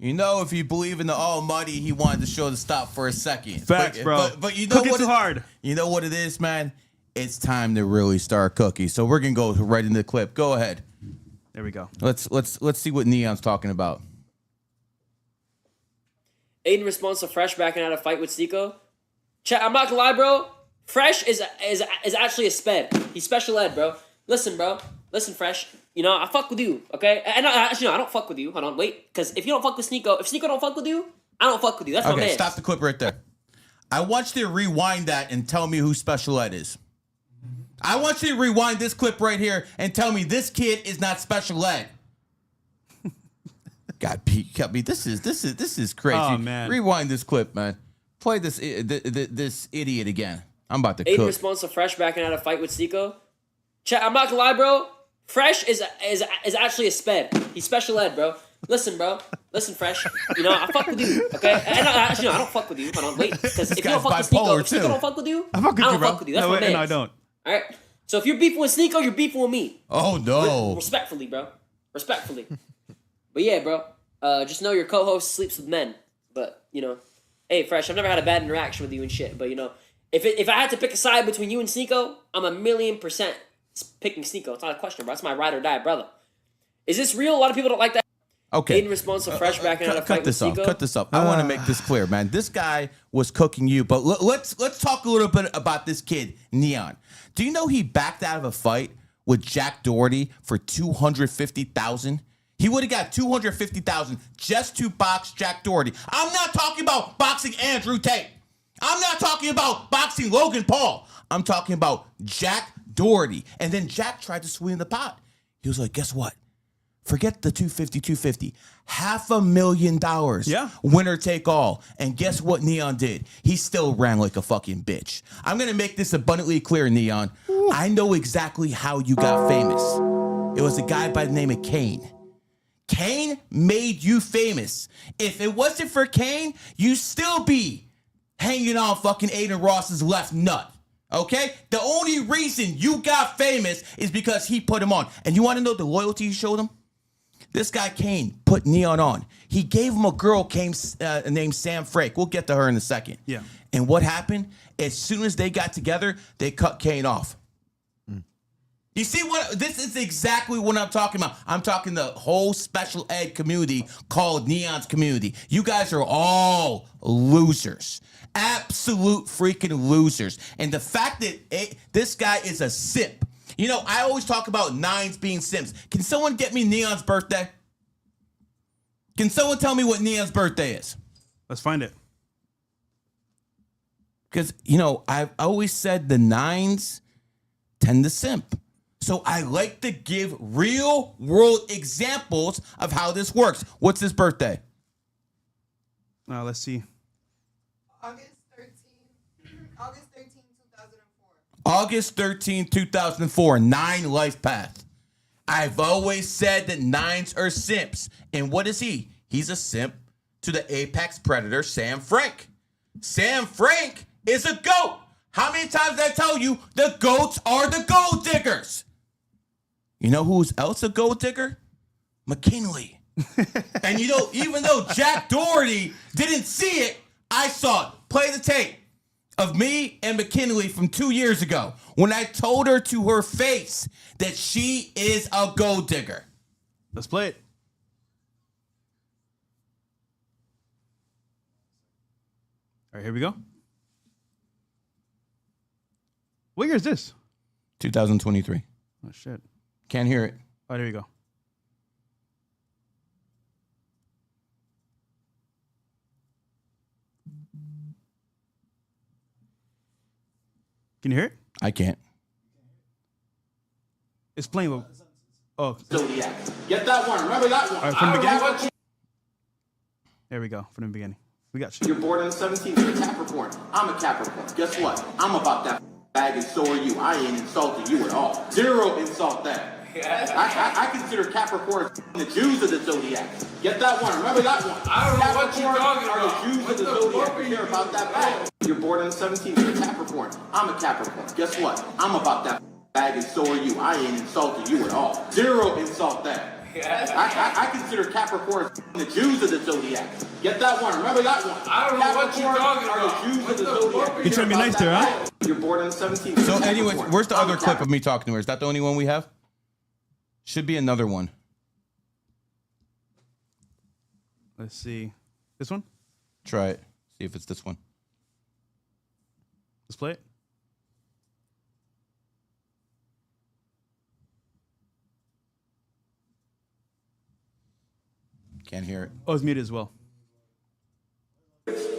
You know, if you believe in the Almighty, he wanted the show to stop for a second. Facts, bro. But you know Cooking too hard. You know what it is, man? It's time to really start cooking. So we're gonna go right into the clip. Go ahead. There we go. Let's see what Neon's talking about. Aiden responds to Fresh backing out a fight with Sneeko. Chat, I'm not gonna lie, bro. Fresh is actually a sped. He's special ed, bro. Listen, bro. Listen, Fresh. You know, I fuck with you, okay? And actually, no, I don't fuck with you. Hold on, wait. Because if you don't fuck with Sneeko, if Sneeko don't fuck with you, I don't fuck with you. That's my man. Okay, stop the clip right there. I want you to rewind that and tell me who Special Ed is. I want you to rewind this clip right here and tell me this kid is not Special Ed. God, Pete, cut me. This is crazy. Oh, man. Rewind this clip, man. Play this idiot again. I'm about to Aiden cook. responds to Fresh backing out a fight with Sneeko. Chat, I'm not gonna lie, bro. Fresh is actually a sped. He's special ed, bro. Listen, bro. Listen, Fresh. You know, I fuck with you, okay? And actually, no, I don't fuck with you. Hold on, wait. Because if you don't fuck with Sneeko, if Sneeko don't fuck with you, I don't fuck with you. That's my man. No, I don't. All right? So if you're beefing with Sneeko, you're beefing with me. Oh, no. Respectfully, bro. Respectfully. But yeah, bro. Just know your co-host sleeps with men. But, you know, hey, Fresh, I've never had a bad interaction with you and shit. But, you know, if I had to pick a side between you and Sneeko, I'm 1,000,000% picking Sneeko. It's not a question, bro. That's my ride or die brother. Is this real? A lot of people don't like that. Okay. In response to Fresh backing out a fight with Sneeko. Cut this off. I want to make this clear, man. This guy was cooking you, but let's talk a little bit about this kid, Neon. Do you know he backed out of a fight with Jack Doherty for $250,000? He would have got $250,000 just to box Jack Doherty. I'm not talking about boxing Andrew Tate. I'm not talking about boxing Logan Paul. I'm talking about Jack Doherty. And then Jack tried to sweeten the pot. He was like, guess what? Forget the $250. $500,000. Yeah. Winner take all. And guess what Neon did? He still ran like a fucking bitch. I'm going to make this abundantly clear, Neon. Ooh. I know exactly how you got famous. It was a guy by the name of Kane. Kane made you famous. If it wasn't for Kane, you'd still be hanging on fucking Aiden Ross's left nut. Okay? The only reason you got famous is because he put him on. And you want to know the loyalty he showed him? This guy Kane put Neon on. He gave him a girl named Sam Frake. We'll get to her in a second. Yeah. And what happened? As soon as they got together, they cut Kane off. You see what? This is exactly what I'm talking about. I'm talking the whole special ed community called Neon's community. You guys are all losers. Absolute freaking losers. And the fact that this guy is a simp. You know, I always talk about nines being simps. Can someone get me Neon's birthday? Can someone tell me what Neon's birthday is? Let's find it. Because, you know, I've always said the nines tend to simp. So I like to give real world examples of how this works. What's his birthday? Let's see. August 13, 2004. August 13, 2004. 9 life path. I've always said that nines are simps. And what is he? He's a simp to the apex predator, Sam Frank. Sam Frank is a goat. How many times did I tell you the goats are the gold diggers? You know who's else a gold digger? McKinley. And you know, even though Jack Doherty didn't see it, I saw it. Play the tape of me and McKinley from 2 years ago when I told her to her face that she is a gold digger. Let's play it. All right, here we go. What year is this? 2023. Oh, shit. Can't hear it. Oh, there you go. Can you hear it? I can't. It's playing with... Oh. Zodiac. Get that one. Remember that one. All right, from the beginning? There we go. From the beginning. We got you. You're born on the 17th. You're a Capricorn. I'm a Capricorn. Guess what? I'm about that bag and so are you. I ain't insulting you at all. Zero insult that. I consider Capricorn the Jews of the Zodiac. Get that one. Remember that one. I don't know what you're talking are about. the Jews of the Zodiac. You care about that bag. You're born on the 17th. You're a Capricorn. I'm a Capricorn. Guess what? I'm about that bag and so are you. I ain't insulting you at all. Zero insult that. I consider Capricorn the Jews of the zodiac. Get that one. Remember that one. I don't know what you're talking are about. the Jews of the zodiac. You trying to be nice there, huh? You're born on the 17th. So, anyways, where's the other clip of me talking to her? Is that the only one we have? Should be another one. Let's see. This one? Try it. See if it's this one. Let's play it. Can't hear it. Oh, it's muted as well.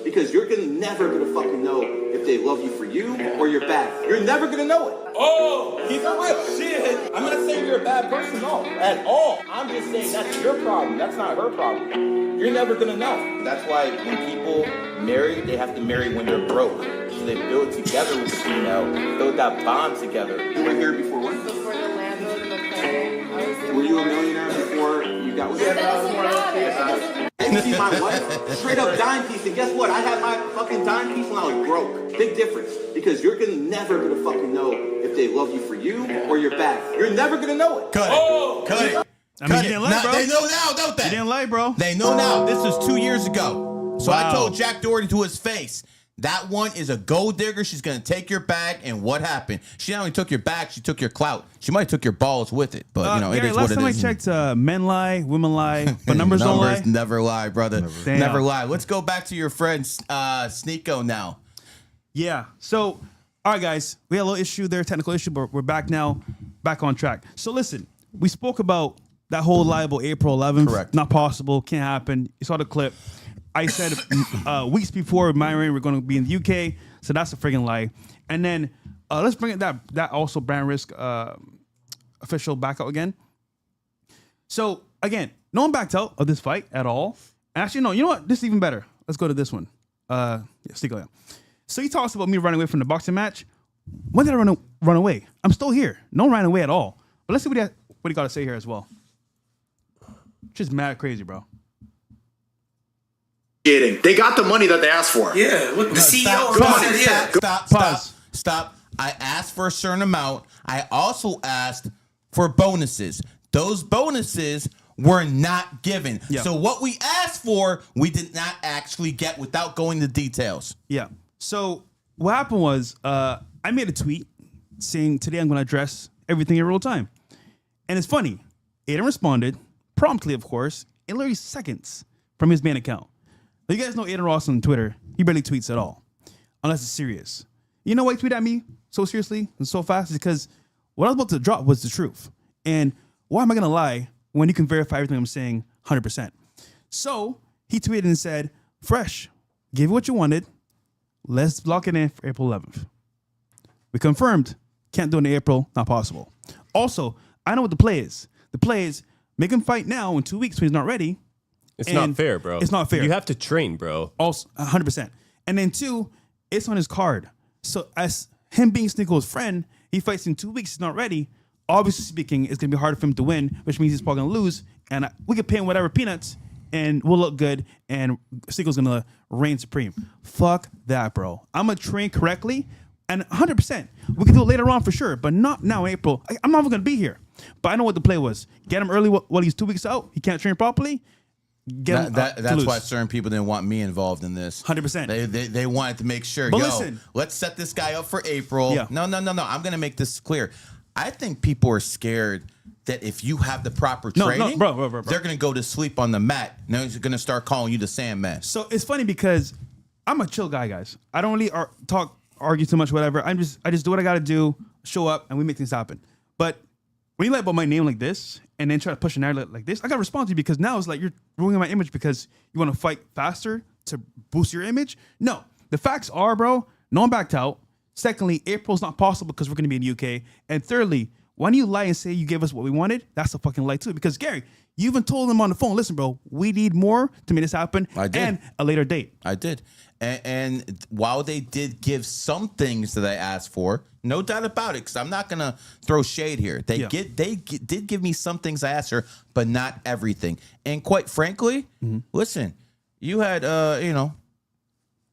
Because you're never gonna fucking know if they love you for you or you're bad. You're never gonna know it. Oh, Keep it real. Shit. I'm not saying you're a bad person, no, at all. I'm just saying that's your problem. That's not her problem. You're never gonna know. That's why when people marry, they have to marry when they're broke. So they build together with the female, build that bond together. You were here before what? Before the landlord and the credit, I was Were you a millionaire before you got with her? doesn't matter. You see my wife, straight up dime piece, and guess what? I had my fucking dime piece when I was broke. Big difference, because you're never gonna fucking know if they love you for you or you're bad. You're never gonna know it. Cut it. Cut it. I mean, Cut you it. didn't lie, Now, bro. they know now, don't they? You didn't lie, bro. They know now. This was 2 years ago. So I Wow. told Jack Doherty to his face, that one is a gold digger. She's going to take your bag. And what happened? She not only took your bag, she took your clout. She might have took your balls with it. But, you know, Gary, it is last what it time is. I checked, men lie, women lie, but numbers don't lie. Never lie, brother. Damn. Never lie. Let's go back to your friend Sneeko now. Yeah. So, all right, guys, we had a little issue there, technical issue, but we're back now, back on track. So, listen, we spoke about that whole liable April 11th. Correct. Not possible. Can't happen. You saw the clip. I said weeks before my reign, we're going to be in the UK. So that's a friggin' lie. And then let's bring it that also brand risk official back out again. So again, no one backed out of this fight at all. Actually, no. You know what? This is even better. Let's go to this one. Stick on. So he talks about me running away from the boxing match. When did I run away? I'm still here. No one ran away at all. But let's see what he got to say here as well. Just mad crazy, bro. They got the money that they asked for. yeah. Look, the CEO said, yeah. Stop. I asked for a certain amount. I also asked for bonuses. Those bonuses were not given. Yeah. So what we asked for, we did not actually get without going into details. Yeah. So what happened was I made a tweet saying today I'm going to address everything in real time. And it's funny. Aiden responded promptly, of course, in literally seconds from his main account. Now, you guys know Aiden Ross on Twitter. He barely tweets at all, unless it's serious. You know why he tweeted at me so seriously and so fast? Is because what I was about to drop was the truth. And why am I going to lie when you can verify everything I'm saying 100%? So he tweeted and said, Fresh, give you what you wanted. Let's lock it in for April 11th. We confirmed. Can't do it in April. Not possible. Also, I know what the play is. The play is make him fight now in 2 weeks when he's not ready. It's And not fair, bro. It's not fair. You have to train, bro. Also, 100%. And then 2, it's on his card. So as him being Sneako's friend, he fights in 2 weeks. He's not ready. Obviously speaking, it's going to be harder for him to win, which means he's probably going to lose. And we can pay him whatever peanuts, and we'll look good, and Sneako's going to reign supreme. Fuck that, bro. I'm going to train correctly, and 100%. We can do it later on for sure, but not now in April. I'm not even going to be here. But I know what the play was. Get him early while he's 2 weeks out. He can't train properly. Get him to That's lose. why certain people didn't want me involved in this. 100%. They wanted to make sure, But listen. let's set this guy up for April. Yeah. No. I'm going to make this clear. I think people are scared that if you have the proper No, training, bro. they're going to go to sleep on the mat. Now he's going to start calling you the Sandman. So it's funny because I'm a chill guy, guys. I don't really argue too much, whatever. I just do what I got to do, show up, and we make things happen. But when you lie about my name like this and then try to push a narrative like this, I got to respond to you because now it's like you're ruining my image because you want to fight faster to boost your image. No, the facts are, bro, no one backed out. Secondly, April's not possible because we're going to be in the UK. And thirdly, when you lie and say you gave us what we wanted, that's a fucking lie too. Because Gary, you even told them on the phone, listen, bro, we need more to make this happen. I did. And a later date. I did. And while they did give some things that I asked for, no doubt about it, because I'm not going to throw shade here. They did give me some things I asked her, but not everything. And quite frankly, listen, you had,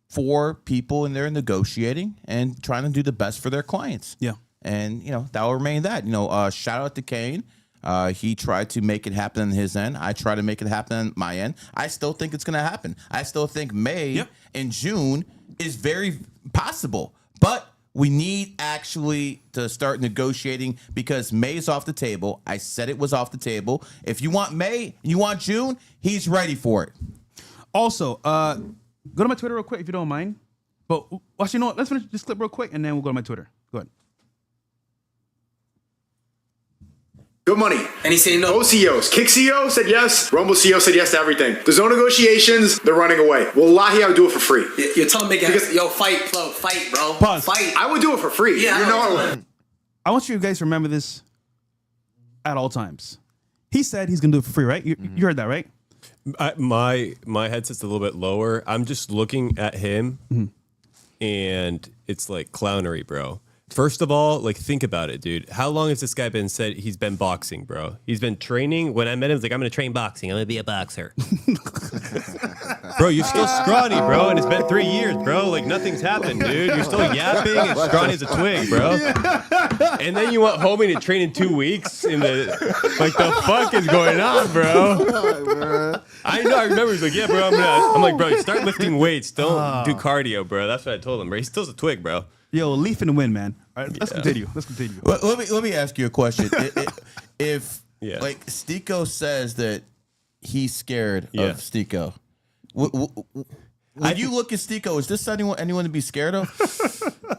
4 people in there negotiating and trying to do the best for their clients. Yeah. And, that will remain that. Shout out to Kane. He tried to make it happen on his end. I try to make it happen on my end. I still think it's going to happen. I still think May and June is very possible. But we need actually to start negotiating because May's off the table. I said it was off the table. If you want May, you want June, he's ready for it. Also, go to my Twitter real quick if you don't mind. But actually, no, let's finish this clip real quick and then we'll go to my Twitter. Go ahead. Good money. And he's saying no. Both CEOs. Kick CEO said yes. Rumble CEO said yes to everything. There's no negotiations. They're running away. Wallahi, I would do it for free. You're telling me, yo, fight, bro. Pause. Fight. I would do it for free. Yeah, you know I would. I want you guys to remember this at all times. He said he's going to do it for free, right? You heard that, right? My headset's a little bit lower. I'm just looking at him, and it's like clownery, bro. First of all, like, think about it, dude. How long has this guy been said he's been boxing, bro? He's been training. When I met him, he's like, I'm going to train boxing. I'm going to be a boxer. Bro, you're still scrawny, bro, and it's been 3 years, bro. Like, nothing's happened, dude. You're still yapping and scrawny as a twig, bro. And then you want homie to train in 2 weeks in the... Like, the fuck is going on, bro? I know. I remember he's like, yeah, bro, I'm like, bro, start lifting weights. Don't do cardio, bro. That's what I told him, bro. He's still a twig, bro. Yo, leaf in the wind, man. All right, let's continue. Let me ask you a question. If like Stiko says that he's scared of Stiko, when you look at Stiko, is this anyone to be scared of?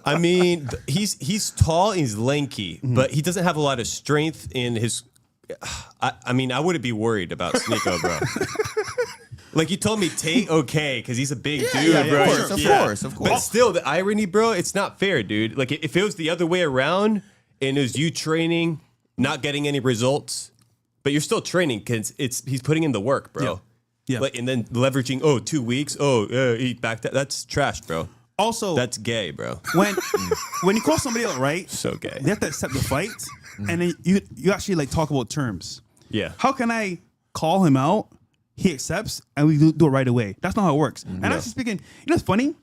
I mean, he's tall and he's lanky, but he doesn't have a lot of strength in his. I mean, I wouldn't be worried about Sneeko, bro. Like, you told me Tate okay because he's a big dude, bro. Of course. But still, the irony, bro, it's not fair, dude. Like, if it was the other way around and it was you training, not getting any results, but you're still training because he's putting in the work, bro. Yeah. Like, and then leveraging, 2 weeks, he backed that. That's trash, bro. Also, that's gay, bro. When you call somebody out, right? So gay. They have to accept the fight, and then you actually like talk about terms. Yeah. How can I call him out? He accepts, and we do it right away. That's not how it works. And actually speaking, you know what's funny?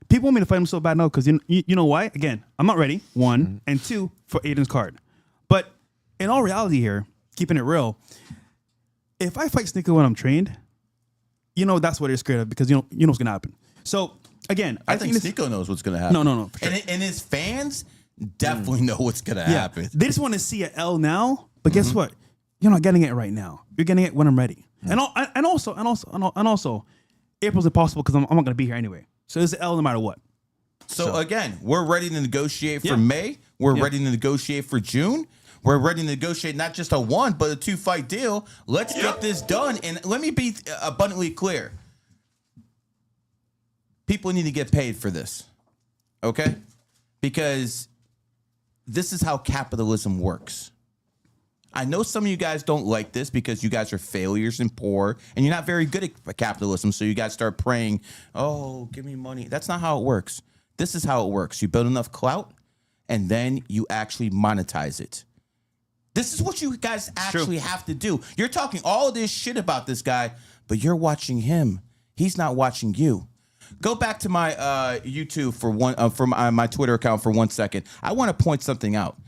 People want me to fight him so bad now because you know why? Again, I'm not ready, one, and two, for Aiden's card. But in all reality here, keeping it real, if I fight Sneeko when I'm trained, you know that's what you're scared of because you know what's going to happen. So, again, I think Sneeko knows what's going to happen. No. For sure. And his fans definitely know what's going to happen. They just want to see an L now, but guess what? You're not getting it right now. You're getting it when I'm ready. And also, April's impossible because I'm not going to be here anyway. So it's an L no matter what. So again, we're ready to negotiate for May. We're ready to negotiate for June. We're ready to negotiate not just a 1, but a 2-fight deal. Let's get this done. And let me be abundantly clear. People need to get paid for this. Okay? Because this is how capitalism works. I know some of you guys don't like this because you guys are failures and poor, and you're not very good at capitalism, so you guys start praying, oh, give me money. That's not how it works. This is how it works. You build enough clout, and then you actually monetize it. This is what you guys actually have to do. You're talking all of this shit about this guy, but you're watching him. He's not watching you. Go back to my YouTube for my Twitter account for 1 second. I want to point something out.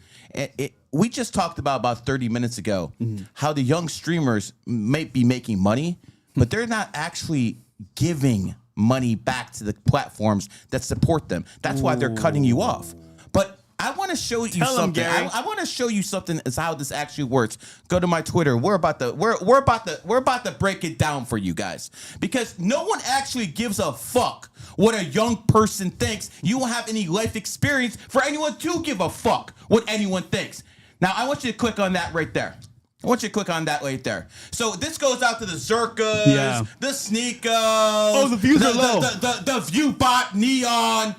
We just talked about 30 minutes ago how the young streamers may be making money, but they're not actually giving money back to the platforms that support them. That's why they're cutting you off. But I want to show you something. I want to show you something as how this actually works. Go to my Twitter. We're about to break it down for you guys because no one actually gives a fuck what a young person thinks. You won't have any life experience for anyone to give a fuck what anyone thinks. Now, I want you to click on that right there. So this goes out to the Zerkas, the Sneekos. Oh, the views are low. The ViewBot Neon.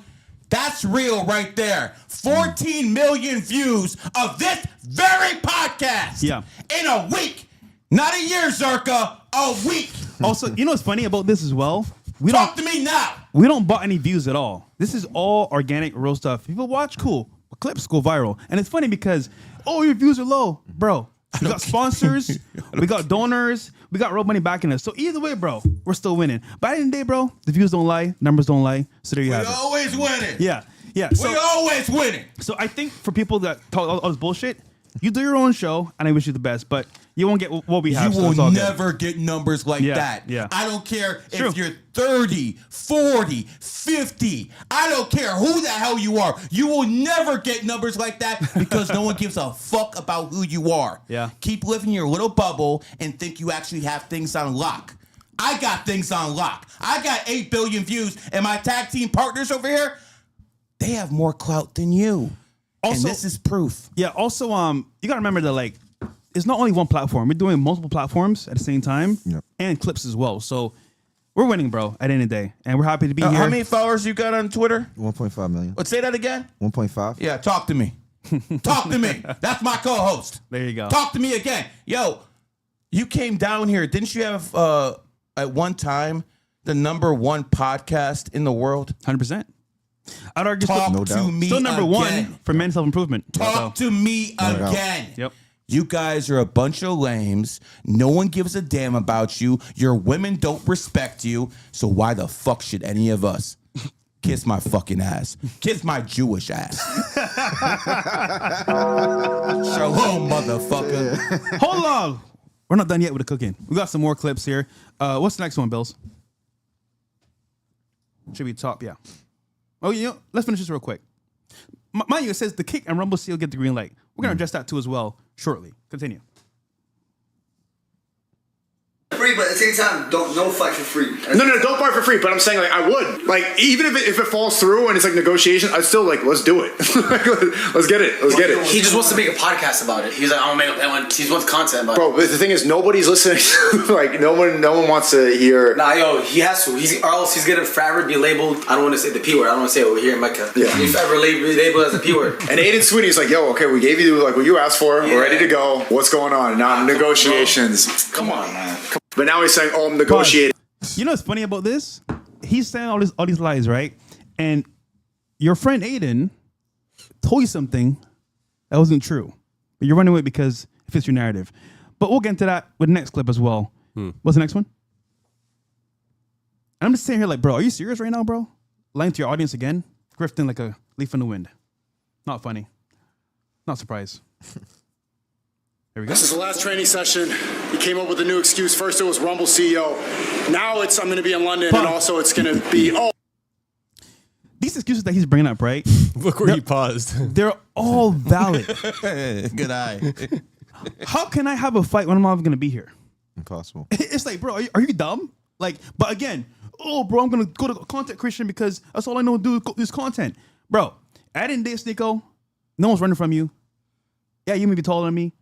That's real right there. 14 million views of this very podcast. Yeah. In a week. Not a year, Zerka. A week. Also, you know what's funny about this as well? Talk to me now. We don't bought any views at all. This is all organic, real stuff. People watch, cool. Clips go viral. And it's funny because, your views are low. Bro, we got sponsors. We got donors. We got real money backing us. So either way, bro, we're still winning. But at the end of the day, bro, the views don't lie. Numbers don't lie. So there you have it. We always winning. Yeah. We always winning. So I think for people that talk all this bullshit, You do your own show, and I wish you the best. But you won't get what we have. You so it's will all good. never get numbers like Yeah, that. yeah. I don't care True. if you're 30, 40, 50. I don't care who the hell you are. You will never get numbers like that because no one gives a fuck about who you are. Yeah. Keep living your little bubble and think you actually have things on lock. I got things on lock. I got 8 billion views, and my tag team partners over here, they have more clout than you. Also- and this is proof. Yeah. Also, you gotta remember that like, it's not only one platform. We're doing multiple platforms at the same time, and clips as well. So we're winning, bro. At the end of the day, and we're happy to be here. How many followers you got on Twitter? 1.5 million. Let's say that again. 1.5. Yeah, talk to me. Talk to me. That's my co-host. There you go. Talk to me again. Yo, you came down here. Didn't you have at one time the #1 podcast in the world? 100%. I'd argue Talk still, to me still number again. 1 for men's self-improvement. Talk to me again. Yep. You guys are a bunch of lames. No one gives a damn about you. Your women don't respect you. So why the fuck should any of us kiss my fucking ass? Kiss my Jewish ass. Shalom, motherfucker. Hold on. We're not done yet with the cooking. We got some more clips here. What's the next one, Bills? Should be top, yeah. Oh, let's finish this real quick. Mind you, it says the Kick and Rumble Seal get the green light. We're going to address that too as well shortly. Continue. Free, but at the same time, no fight for free. No, don't fight for free. But I'm saying, like, I would. Like, even if it falls through and it's like negotiation, I'd still like, let's do it. Let's get it. Let's get it. He just wants to make a podcast about it. He's like, I want to make a. He wants content about it. Bro, but the thing is, nobody's listening. Like, no one wants to hear. Nah, yo, he has to. Or else he's gonna forever be labeled. I don't want to say the P word. I don't want to say it over here in Mecca. Yeah. He's forever labeled as the P word. And Aiden Sweeney's like, yo, okay, we gave you like what you asked for. We're ready to go. What's going on? Now negotiations. Come on, man. But now he's saying, oh, I'm negotiating. You know what's funny about this? He's saying all these lies, right? And your friend Aiden told you something that wasn't true. But you're running with it because it fits your narrative. But we'll get into that with the next clip as well. What's the next one? I'm just saying here like, bro, are you serious right now, bro? Lying to your audience again? Grifting like a leaf in the wind. Not funny. Not surprised. Here we go. This is the last training session. He came up with a new excuse. First it was Rumble CEO. Now it's I'm going to be in London, and also it's going to be These excuses that he's bringing up, right? Look where he paused. They're all valid. Good eye. How can I have a fight when I'm not even going to be here? Impossible. It's like, bro, are you dumb? Like, but again, oh, bro, I'm going to go to content creation because that's all I know to do is content. Bro, at the end of the day, Sneeko, no one's running from you. Yeah, you may be taller than me.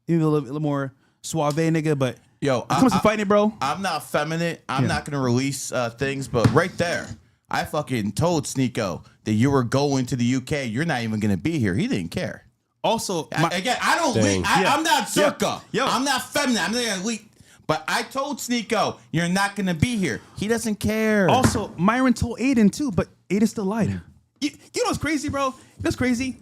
You may be a little more suave, nigga, but Yo, when it comes to fighting, bro. I'm not feminine. I'm not going to release things, but right there, I fucking told Sneeko that you were going to the UK. You're not even going to be here. He didn't care. Also, Again, I don't Dang. leak. I'm not Circa. Yo. I'm not feminine. I'm not going to leak. But I told Sneeko, you're not going to be here. He doesn't care. Also, Myron told Aiden too, but Aiden still lied. You know what's crazy, bro? That's crazy.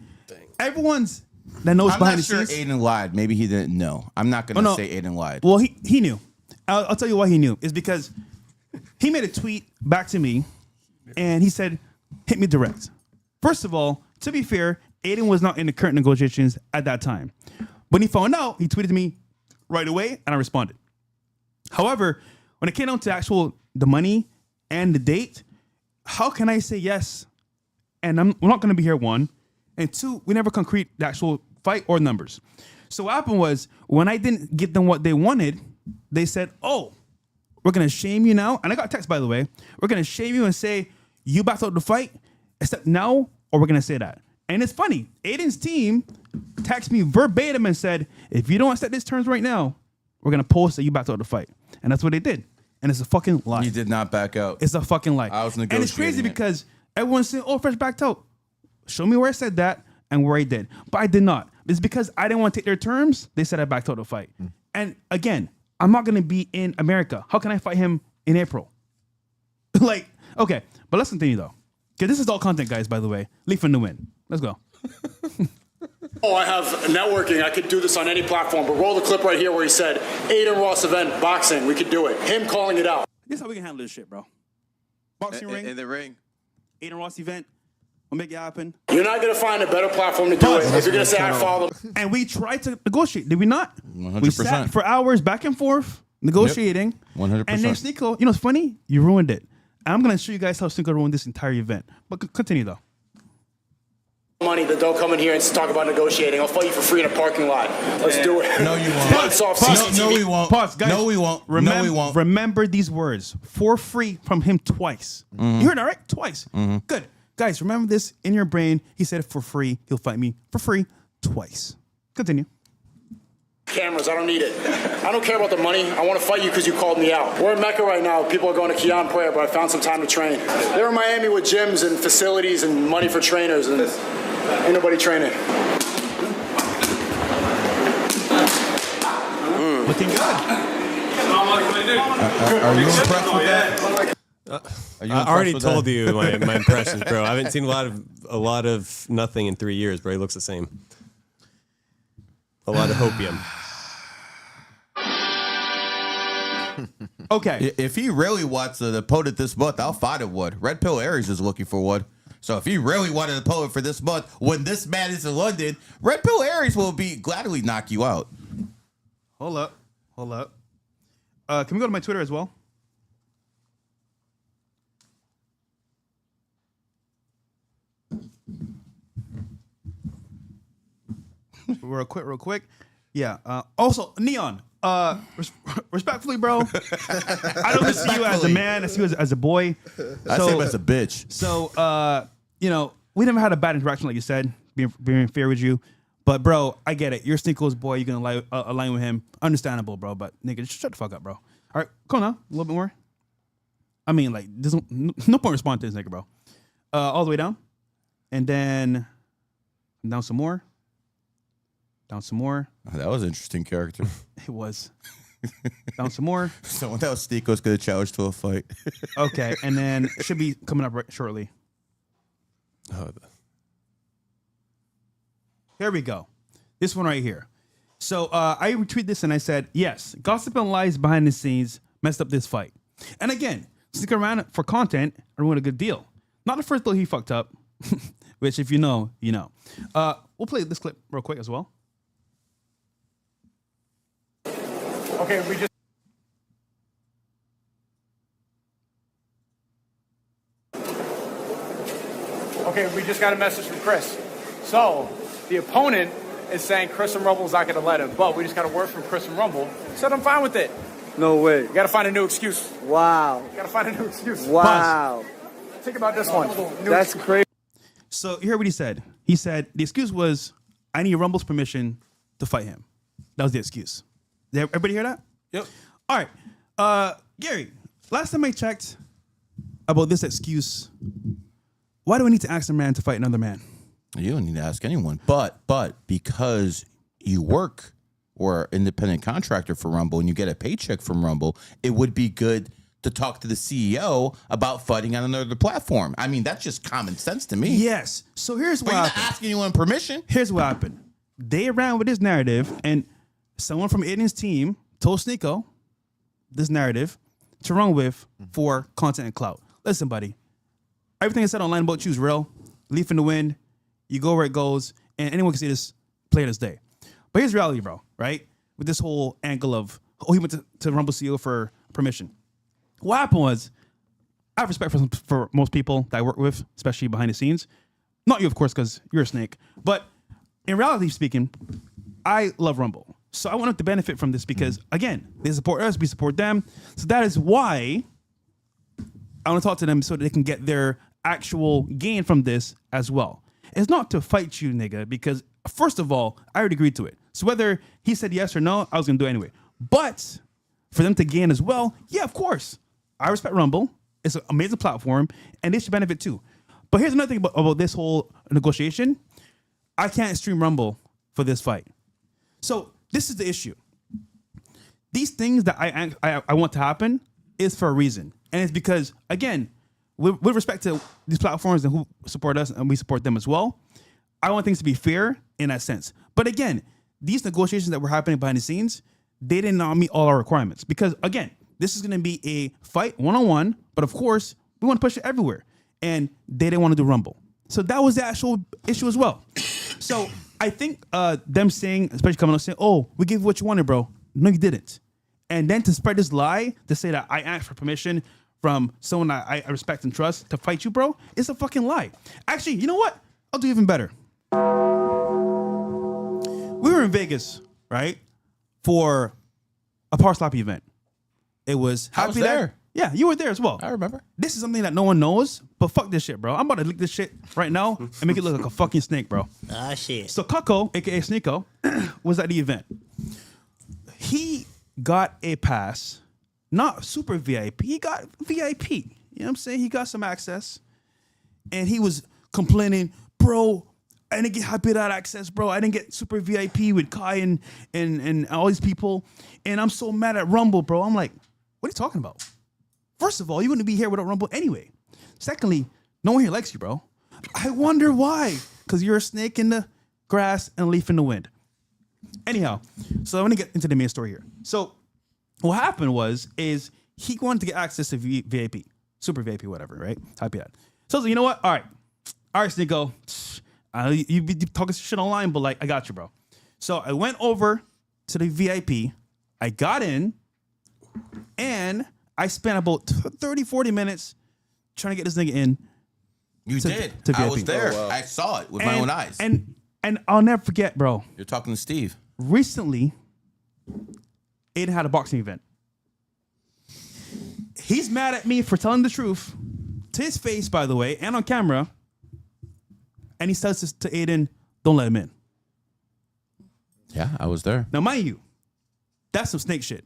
Everyone's that knows I'm behind not the sure scenes. Aiden lied. Maybe he didn't know. I'm not going to say Aiden lied. Well, he knew. I'll tell you why he knew. Is because he made a tweet back to me, and he said, hit me direct. First of all, to be fair, Aiden was not in the current negotiations at that time. When he found out, he tweeted to me right away, and I responded. However, when it came down to the money and the date, how can I say yes? And we're not going to be here, one. And two, we never concrete the actual fight or numbers. So what happened was, when I didn't give them what they wanted, they said, oh, we're going to shame you now. And I got a text, by the way. We're going to shame you and say, you backed out the fight, except now, or we're going to say that. And it's funny. Aiden's team texted me verbatim and said, if you don't accept these terms right now, we're going to post that you backed out the fight. And that's what they did. And it's a fucking lie. You did not back out. It's a fucking lie. I was And it's crazy negotiating it. because everyone's saying, oh, Fresh backed out. Show me where I said that and where I did. But I did not. It's because I didn't want to take their terms. They said I backed out the fight. And again, I'm not going to be in America. How can I fight him in April? Like, okay. But let's continue, though. Okay, this is all content, guys, by the way. Leaf in the wind. Let's go. Oh, I have networking. I could do this on any platform. But roll the clip right here where he said, Aiden Ross event, boxing. We could do it. Him calling it out. This is how we can handle this shit, bro. Boxing ring. In the ring. Aiden Ross event. We'll make it happen. You're not going to find a better platform to do it if you're going to say I follow. And we tried to negotiate, did we not? 100%. We sat for hours back and forth negotiating. 100%. And then Sneeko, you know what's funny? You ruined it. And I'm going to show you guys how Sneeko ruined this entire event. But continue though. Money that don't come in here and talk about negotiating. I'll fight you for free in a parking lot. Let's do it. No, you won't. Lights off. No, we won't. Pause, guys. No, we won't. No, we won't. Remember these words for free from him twice. You heard that, right? Twice. Good. Guys, remember this in your brain. He said for free. He'll fight me for free twice. Continue. Cameras, I don't need it. I don't care about the money. I want to fight you because you called me out. We're in Mecca right now. People are going to Kiyan Prayer, but I found some time to train. They're in Miami with gyms and facilities and money for trainers, and ain't nobody training. Looking good. Are you impressed with that? I already told you my impressions, bro. I haven't seen a lot of nothing in 3 years, bro. He looks the same. A lot of hopium. Okay. If he really wants an opponent this month, I'll find him one. Red Pill Aries is looking for one. So if he really wanted an opponent for this month, when this man is in London, Red Pill Aries will gladly knock you out. Hold up. Can we go to my Twitter as well? real quick. Yeah. Also, Neon. Respectfully, bro. I don't see you as a man. I see you as a boy. I see him as a bitch. So, we never had a bad interaction, like you said, being fair with you. But, bro, I get it. You're Sneako's boy. You're going to align with him. Understandable, bro. But, nigga, just shut the fuck up, bro. All right, come on now. A little bit more. I mean, like, there's no point responding to this nigga, bro. All the way down. And then down some more. Down some more. Oh, that was an interesting character. It was. Down some more. Someone that was Sneako's going to challenge to a fight. Okay, and then should be coming up shortly. Oh, Here we go. This one right here. So I retweeted this and I said, yes, gossip and lies behind the scenes messed up this fight. And again, stick around for content and ruin a good deal. Not the first deal he fucked up, which if you know, you know. We'll play this clip real quick as well. Okay, we just got a message from Chris. So, the opponent is saying Chris and Rumble's not going to let him, but we just got a word from Chris and Rumble. Said I'm fine with it. No way. You got to find a new excuse. Wow. You got to find a new excuse. Wow. Think about this one. That's crazy. So you heard what he said. He said the excuse was, I need Rumble's permission to fight him. That was the excuse. Did everybody hear that? Yep. All right. Gary, last time I checked about this excuse, why do we need to ask a man to fight another man? You don't need to ask anyone. But because you work or independent contractor for Rumble and you get a paycheck from Rumble, it would be good to talk to the CEO about fighting on another platform. I mean, that's just common sense to me. Yes. So here's what But you're not happened. asking anyone permission. Here's what happened. They ran with this narrative, and someone from Aiden's team told Sneeko this narrative to run with for content and clout. Listen, buddy, everything I said online about you is real. Leaf in the wind. You go where it goes, and anyone can see this play this day. But here's reality, bro, right? With this whole angle of, he went to Rumble CEO for permission. What happened was, I have respect for most people that I work with, especially behind the scenes. Not you, of course, because you're a snake. But in reality speaking, I love Rumble. So I want them to benefit from this because, again, they support us, we support them. So that is why I want to talk to them so that they can get their actual gain from this as well. It's not to fight you, nigga, because first of all, I already agreed to it. So whether he said yes or no, I was going to do it anyway. But for them to gain as well, yeah, of course. I respect Rumble. It's an amazing platform, and they should benefit too. But here's another thing about this whole negotiation. I can't stream Rumble for this fight. So this is the issue. These things that I want to happen is for a reason. And it's because, again, with respect to these platforms and who support us and we support them as well, I want things to be fair in that sense. But again, these negotiations that were happening behind the scenes, they did not meet all our requirements. Because, again, this is going to be a fight one-on-one, but of course, we want to push it everywhere. And they didn't want to do Rumble. So that was the actual issue as well. So I think them saying, especially coming out saying, "Oh, we gave you what you wanted, bro." No, you didn't. And then to spread this lie to say that I asked for permission from someone I respect and trust to fight you, bro, it's a fucking lie. Actually, you know what? I'll do even better. We were in Vegas, right, for a Power Sloppy event. It was I was happy that- there. Yeah, you were there as well. I remember. This is something that no one knows, but fuck this shit, bro. I'm about to lick this shit right now and make it look like a fucking snake, bro. Ah, shit. So Kako, aka Sneeko, was at the event. He got a pass, not super VIP. He got VIP. You know what I'm saying? He got some access. And he was complaining, bro, I didn't get happy that access, bro. I didn't get super VIP with Kai and all these people. And I'm so mad at Rumble, bro. I'm like, what are you talking about? First of all, you wouldn't be here without Rumble anyway. Secondly, no one here likes you, bro. I wonder why. Because you're a snake in the grass and a leaf in the wind. Anyhow, so I'm going to get into the main story here. So what happened is he wanted to get access to VIP, super VIP, whatever, right? Type that. So I was like, you know what? All right, Sneeko. You be talking shit online, but like, I got you, bro. So I went over to the VIP. I got in, and I spent about 30, 40 minutes trying to get this nigga in. You to- did. to I VIP. was there. Oh, wow. I saw it with my own eyes. And I'll never forget, bro. You're talking to Steve. Recently, Aiden had a boxing event. He's mad at me for telling the truth to his face, by the way, and on camera. And he says this to Aiden, don't let him in. Yeah, I was there. Now, mind you, that's some snake shit.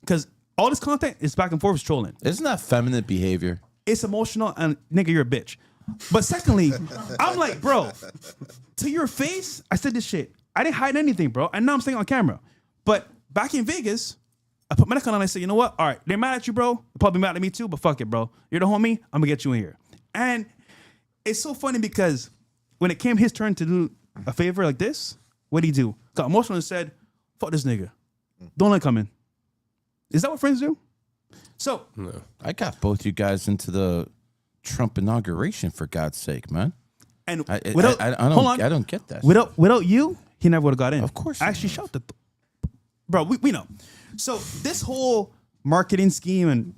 Because all this content is back and forth is trolling. Isn't that feminine behavior? It's emotional, and nigga, you're a bitch. But secondly, I'm like, bro, to your face, I said this shit. I didn't hide anything, bro. And now I'm saying on camera. But back in Vegas, I put my neck on and I said, you know what? All right, they're mad at you, bro. They're probably mad at me too, but fuck it, bro. You're the homie. I'm gonna get you in here. And it's so funny because when it came his turn to do a favor like this, what did he do? Got emotional and said, fuck this nigga. Don't let him come in. Is that what friends do? So, I got both you guys into the Trump inauguration, for God's sake, man. and I without, hold on. I don't get that. Without you, he never would have got in. Of course I not. actually shot the bro. We know. So this whole marketing scheme and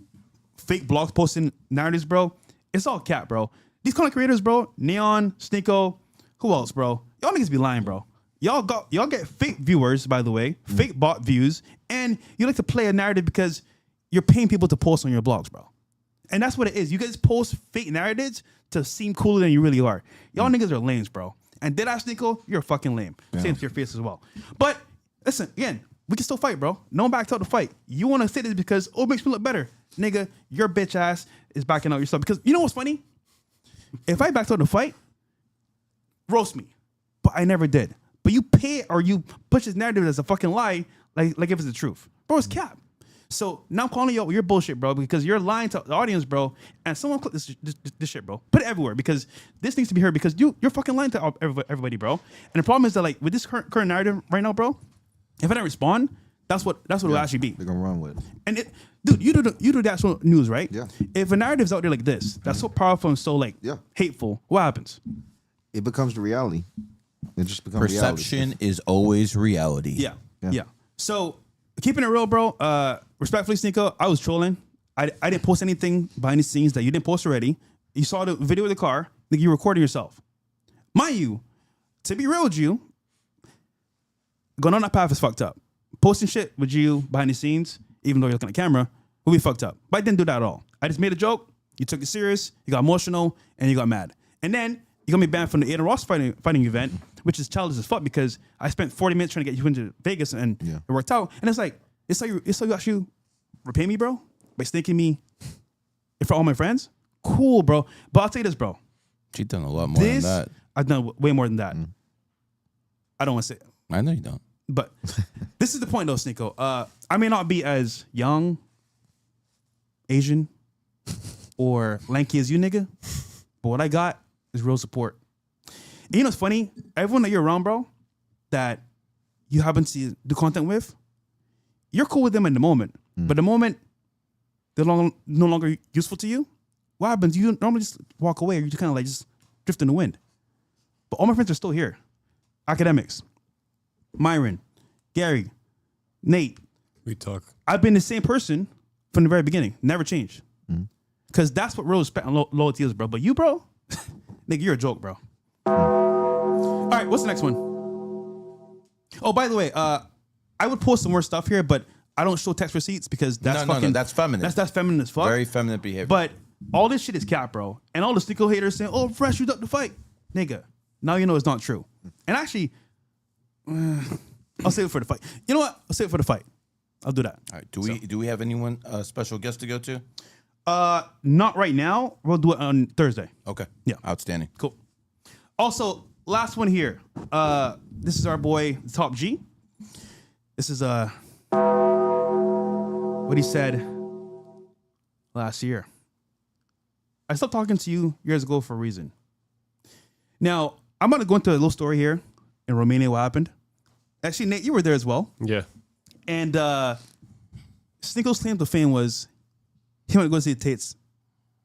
fake blog posting narratives, bro, it's all cap, bro. These content creators, bro, Neon, Sneeko, who else, bro? Y'all niggas be lying, bro. Y'all get fake viewers, by the way, fake bot views, and you like to play a narrative because you're paying people to post on your blogs, bro. And that's what it is. You guys post fake narratives to seem cooler than you really are. Y'all niggas are lames, bro. And deadass Nico, you're a fucking lame. Same to your face as well. But listen, again, we can still fight, bro. No one backed out to fight. You want to say this because, oh, it makes me look better. Nigga, your bitch ass is backing out yourself. Because you know what's funny? If I backed out to fight, roast me. But I never did. But you pay or you push this narrative as a fucking lie, like if it's the truth. Bro, it's cap. So now I'm calling you, you're bullshit, bro, because you're lying to the audience, bro. And someone click this shit, bro. Put it everywhere because this needs to be heard because you're fucking lying to everybody, bro. And the problem is that like with this current narrative right now, bro, if I don't respond, that's what it'll actually be. They're gonna run with it. And dude, you do the actual news, right? Yeah. If a narrative's out there like this, that's so powerful and so like hateful, what happens? It becomes the reality. It just becomes Perception reality. is always reality. Yeah. So keeping it real, bro. Respectfully, Sneeko, I was trolling. I didn't post anything behind the scenes that you didn't post already. You saw the video of the car. Like you recording yourself. Mind you, to be real with you, going on that path is fucked up. Posting shit with you behind the scenes, even though you're looking at the camera, will be fucked up. But I didn't do that at all. I just made a joke. You took it serious. You got emotional, and you got mad. And then you got me banned from the Aiden Ross fighting event, which is childish as fuck because I spent 40 minutes trying to get you into Vegas and it worked out. And it's like, it's how you actually repay me, bro, by snaking me in front of all my friends. Cool, bro. But I'll tell you this, bro. You've done a lot more than that. I've done way more than that. I don't want to say it. I know you don't. But this is the point, though, Sneeko. I may not be as young, Asian, or lanky as you, nigga, but what I got is real support. And you know what's funny? Everyone that you're around, bro, that you happen to do content with, you're cool with them in the moment. But the moment they're no longer useful to you, what happens? You normally just walk away or you just kind of like just drift in the wind. but all my friends are still here. Academics, Myron, Gary, Nate. We talk. I've been the same person from the very beginning. Never changed. Because that's what real respect and loyalty is, bro. But you, bro, nigga, you're a joke, bro. All right, what's the next one? Oh, by the way, I would post some more stuff here, but I don't show text receipts because that's No, that's feminine. That's feminine as fuck. Very feminine behavior. But all this shit is cap, bro. And all the Sneeko haters saying, "Oh, Fresh, you ducked the fight, nigga." Now you know it's not true. And actually, I'll save it for the fight. You know what? I'll save it for the fight. I'll do that. All right. Do we have anyone special guest to go to? Not right now. We'll do it on Thursday. Okay. Yeah. Outstanding. Cool. Also, last one here. This is our boy Top G. This is what he said last year. I stopped talking to you years ago for a reason. Now, I'm going to go into a little story here in Romania, what happened. Actually, Nate, you were there as well. Yeah. And Sneako's claim to fame was he wanted to go see the Tates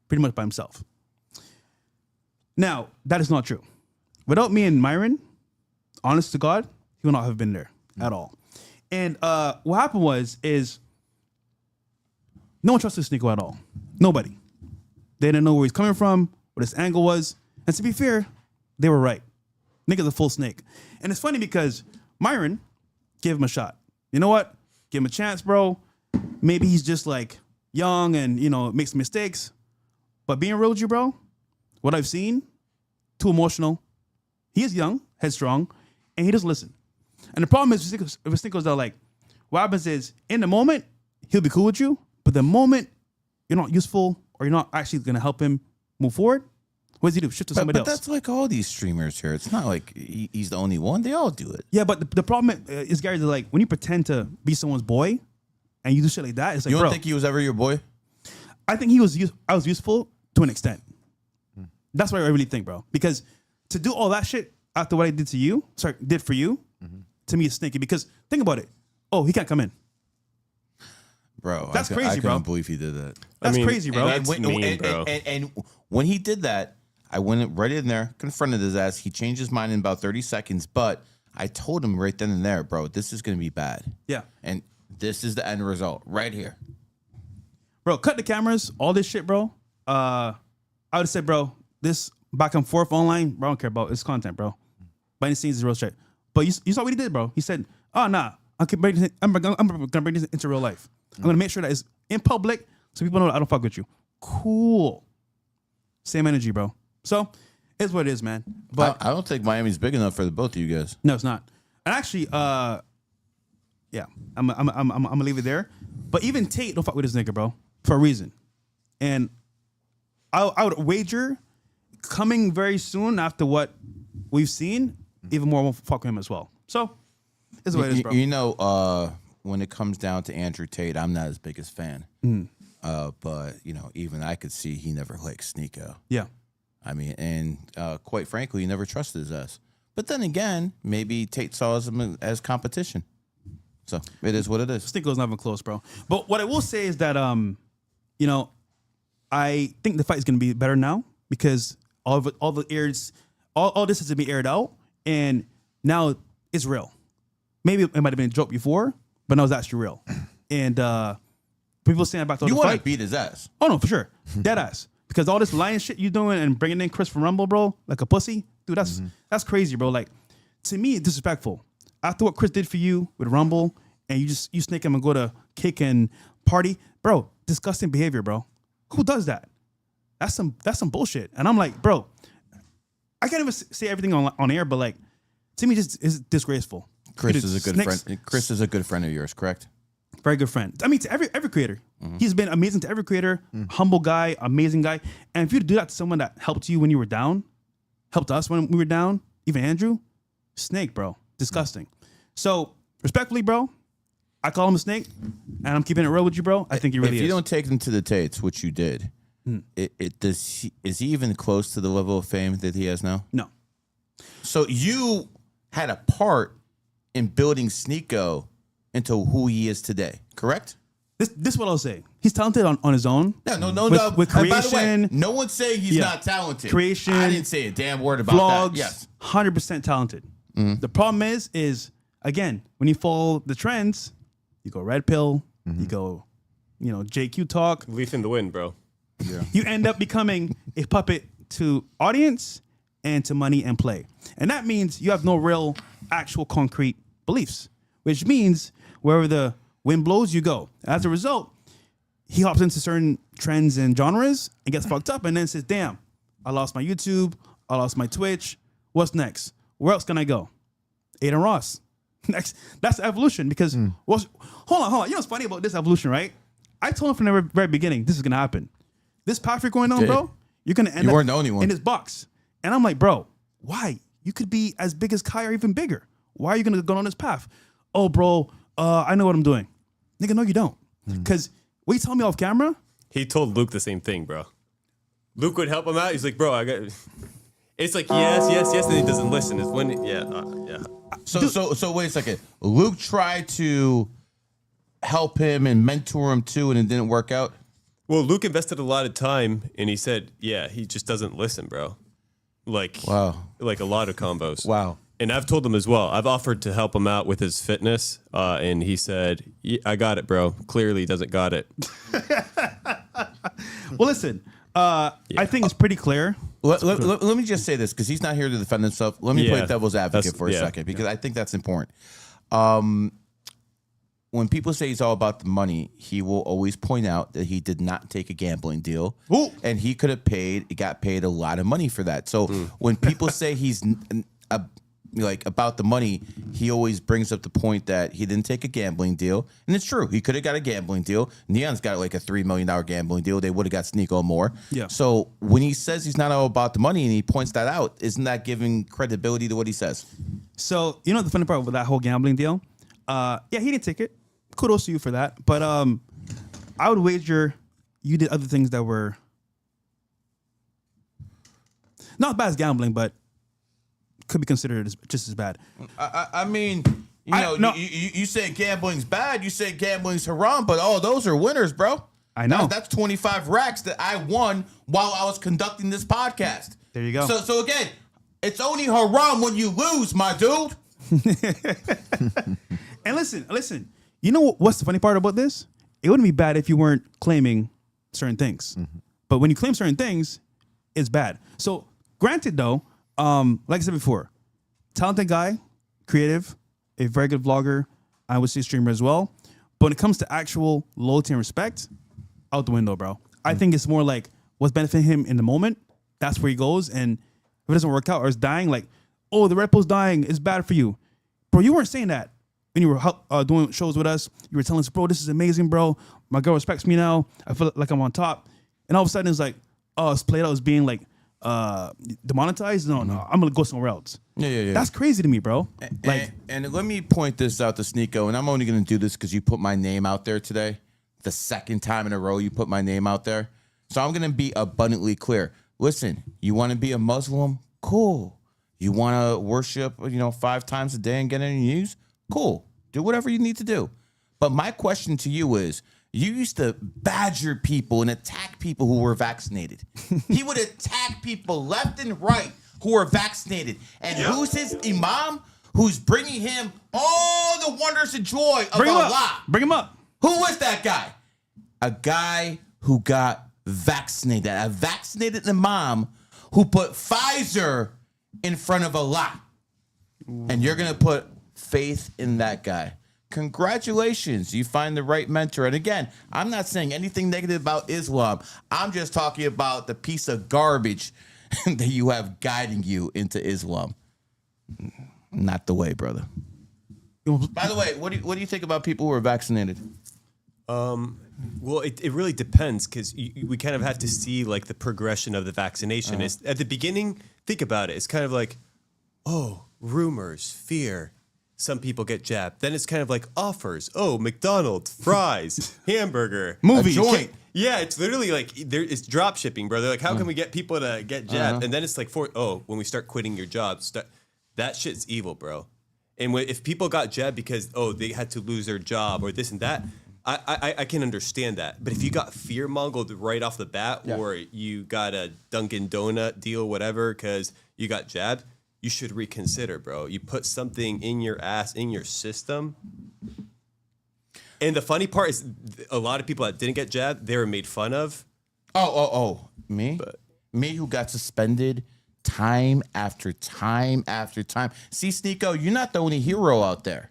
pretty much by himself. Now, that is not true. Without me and Myron, honest to God, he would not have been there at all. And what happened is no one trusted Sneako at all. Nobody. They didn't know where he's coming from, what his angle was. And to be fair, they were right. Nigga's a full snake. And it's funny because Myron gave him a shot. You know what? Give him a chance, bro. Maybe he's just like young and, you know, makes mistakes. But being real with you, bro, what I've seen, too emotional. He is young, headstrong, and he doesn't listen. And the problem is with Sneako's that, like, what happens is, in the moment, he'll be cool with you, but the moment you're not useful or you're not actually going to help him move forward, what does he do? Shift to somebody else. But that's like all these streamers here. It's not like he's the only one. They all do it. Yeah, but the problem is, Gary, that, like, when you pretend to be someone's boy and you do shit like that, it's like, You don't bro, think he was ever your boy? I think I was useful to an extent. That's what I really think, bro. Because to do all that shit after what I did to you, did for you, to me is sneaky. Because think about it. Oh, he can't come in. Bro, That's I crazy, bro. couldn't believe he did that. That's crazy, bro. That's mean, bro. And when he did that, I went right in there, confronted his ass. He changed his mind in about 30 seconds, but I told him right then and there, bro, this is going to be bad. Yeah. And this is the end result right here. Bro, cut the cameras, all this shit, bro. I would have said, bro, this back and forth online, bro, I don't care about it's content, bro. Behind the scenes is real shit. But you saw what he did, bro. He said, oh, nah, I'm going to bring this into real life. I'm going to make sure that it's in public so people know that I don't fuck with you. Cool. Same energy, bro. So, it's what it is, man. But I don't think Miami's big enough for the both of you guys. no, it's not. And actually, yeah, I'm gonna leave it there. But even Tate don't fuck with this nigga, bro, for a reason. And I would wager coming very soon after what we've seen, even more won't fuck with him as well. So, it's what it is, bro. You know, when it comes down to Andrew Tate, I'm not his biggest fan. But, you know, even I could see he never liked Sneako. Yeah. I mean, and quite frankly, he never trusted his ass. But then again, maybe Tate saw him as competition. So it is what it is. Sneako's not even close, bro. But what I will say is that, you know, I think the fight is going to be better now because all the airs, all this has to be aired out, and now it's real. Maybe it might have been a joke before, but now it's actually real. And people saying about the You fight. want to beat his ass. Oh no, for sure, dead ass. Because all this lying shit you doing and bringing in Chris from Rumble, bro, like a pussy, dude, that's crazy, bro. Like, to me, it's disrespectful. After what Chris did for you with Rumble, and you snake him and go to kick and party, bro, disgusting behavior, bro. Who does that? That's some bullshit. And I'm like, bro, I can't even say everything on air, but like, to me, just is disgraceful. Chris is a good friend. Chris is a good friend of yours, correct? Very good friend. I mean, to every creator. He's been amazing to every creator. Humble guy, amazing guy. And if you do that to someone that helped you when you were down, helped us when we were down, even Andrew, snake, bro. Disgusting. So, respectfully, bro, I call him a snake, and I'm keeping it real with you, bro. I think he really is. If you don't take him to the Tates, which you did, is he even close to the level of fame that he has now? No. So you had a part in building Sneako into who he is today, correct? This is what I'll say. He's talented on his own. Yeah, no, with, no. with And by the way, creation, no one's saying he's Yeah. not talented. Creation, I didn't say a damn word about vlogs. that. Yes. 100% talented. The problem is again, when you follow the trends, you go red pill, you go, JQ talk. Leaf in the wind, bro. You end up becoming a puppet to audience and to money and play. And that means you have no real, actual, concrete beliefs, which means wherever the wind blows, you go. As a result, he hops into certain trends and genres and gets fucked up and then says, damn, I lost my YouTube, I lost my Twitch. What's next? Where else can I go? Aiden Ross. Next, that's evolution because, hold on. You know what's funny about this evolution, right? I told him from the very beginning, this is going to happen. This path you're going on, bro, you're going to end You up weren't the only one. in this box. And I'm like, bro, why? You could be as big as Kai or even bigger. Why are you going to go on this path? Oh, bro, I know what I'm doing. Nigga, no, you don't. Because what you tell me off camera? He told Luke the same thing, bro. Luke would help him out. He's like, bro, I got. It's like yes, and he doesn't listen. It's when, yeah. So wait a second. Luke tried to help him and mentor him too, and it didn't work out. Well, Luke invested a lot of time, and he said, yeah, he just doesn't listen, bro. Like, Wow. like a lot of combos. Wow. And I've told him as well. I've offered to help him out with his fitness, and he said, yeah, I got it, bro. Clearly he doesn't got it. Well, listen, I think it's pretty clear. Let me just say this because he's not here to defend himself. Let me play devil's advocate for a second because I think that's important. When people say he's all about the money, he will always point out that he did not take a gambling deal, and he could have got paid a lot of money for that. So when people say he's like about the money, he always brings up the point that he didn't take a gambling deal, and it's true. He could have got a gambling deal. Neon's got like a $3 million gambling deal. They would have got Sneeko more. Yeah. So when he says he's not all about the money and he points that out, isn't that giving credibility to what he says? So, the funny part with that whole gambling deal? Yeah, he didn't take it. Kudos to you for that. But I would wager you did other things that were not as bad as gambling, but could be considered just as bad. I mean, you say gambling's bad. You say gambling's haram, but all those are winners, bro. I know. That's 25 racks that I won while I was conducting this podcast. There you go. So again, it's only haram when you lose, my dude. And listen. You know what's the funny part about this? It wouldn't be bad if you weren't claiming certain things. But when you claim certain things, it's bad. So granted though, like I said before, talented guy, creative, a very good vlogger, I would say streamer as well. But when it comes to actual loyalty and respect, out the window, bro. I think it's more like what's benefiting him in the moment. That's where he goes. And if it doesn't work out or it's dying, like, oh, the Red Pill's dying, it's bad for you. Bro, you weren't saying that when you were doing shows with us. You were telling us, bro, this is amazing, bro. My girl respects me now. I feel like I'm on top. And all of a sudden it's like, oh, it's played out as being like demonetized. No, I'm gonna go somewhere else. Yeah. That's crazy to me, bro. And let me point this out to Sneeko, and I'm only gonna do this because you put my name out there today. The second time in a row you put my name out there. So I'm gonna be abundantly clear. Listen, you want to be a Muslim? Cool. You want to worship, 5 times a day and get on your knees? Cool. Do whatever you need to do. But my question to you is, you used to badger people and attack people who were vaccinated. He would attack people left and right who were vaccinated. And who's his imam? Who's bringing him all the wonders and joy of Allah? Bring him up. Who is that guy? A guy who got vaccinated. A vaccinated imam who put Pfizer in front of Allah. And you're going to put faith in that guy. Congratulations. You find the right mentor. And again, I'm not saying anything negative about Islam. I'm just talking about the piece of garbage that you have guiding you into Islam. Not the way, brother. By the way, what do you think about people who are vaccinated? Well, it really depends because we kind of have to see like the progression of the vaccination. It's, at the beginning, think about it. It's kind of like, oh, rumors, fear. Some people get jabbed. Then it's kind of like offers. Oh, McDonald's, fries, hamburger, movie, joint. Yeah, it's literally like it's drop shipping, bro. They're like, how can we get people to get jabbed? And then it's like, when we start quitting your jobs, that shit's evil, bro. And if people got jabbed because they had to lose their job or this and that, I can understand that. But if you got fear mongled right off the bat, or you got a Dunkin' Donut deal, whatever, because you got jabbed, you should reconsider, bro. You put something in your ass, in your system. And the funny part is a lot of people that didn't get jabbed, they were made fun of. Me? Me who got suspended time after time after time. See, Sneeko, you're not the only hero out there.